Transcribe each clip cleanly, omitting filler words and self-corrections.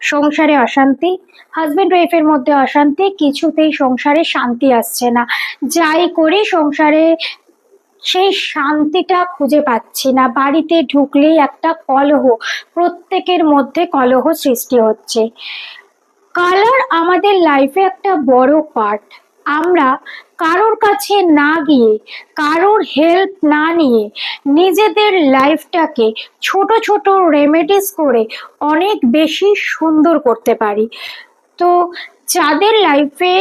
সংসারে অশান্তি, হাজবেন্ড ওয়াইফের মধ্যে অশান্তি, কিছুতেই সংসারে শান্তি আসছে না। যাই করি সংসারে সেই শান্তিটা খুঁজে পাচ্ছি না। বাড়িতে ঢুকলেই একটা কলহ, প্রত্যেকের মধ্যে কলহ সৃষ্টি হচ্ছে। কালার আমাদের লাইফে একটা বড় পার্ট। আমরা কারোর কাছে না গিয়ে, কারোর হেল্প না নিয়ে নিজেদের লাইফটাকে ছোট ছোট রেমেডিস করে অনেক বেশি সুন্দর করতে পারি। তো যাদের লাইফে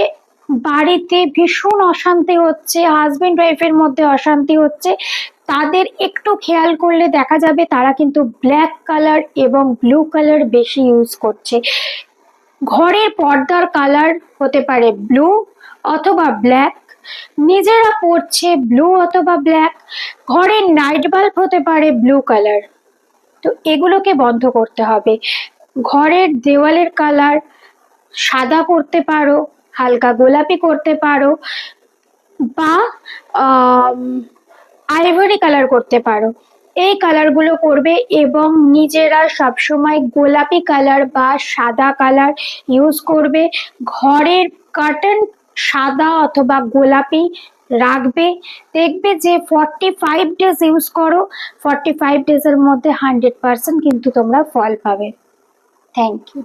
বাড়িতে ভীষণ অশান্তি হচ্ছে, হাজবেন্ড ওয়াইফের মধ্যে অশান্তি হচ্ছে, তাদের একটু খেয়াল করলে দেখা যাবে তারা কিন্তু ব্ল্যাক কালার এবং ব্লু কালার বেশি ইউজ করছে। ঘরের পর্দার কালার হতে পারে ব্লু অথবা ব্ল্যাক, নিজেরা পড়ছে ব্লু অথবা ব্ল্যাক, ঘরের নাইট বাল্ব হতে পারে ব্লু কালার। তো এগুলোকে বন্ধ করতে হবে। ঘরের দেওয়ালের কালার সাদা করতে পারো, হালকা গোলাপি করতে পারো, বা আইভরি কালার করতে পারো। এই কালারগুলো করবে এবং নিজেরা সবসময় গোলাপি কালার বা সাদা কালার ইউজ করবে। ঘরের কার্টেন সাদা অথবা গোলাপি রাখবে। দেখবে যে 45 ডেজ ইউজ করো, 45 ডেজের মধ্যে 100% কিন্তু তোমরা ফল পাবে। Thank you.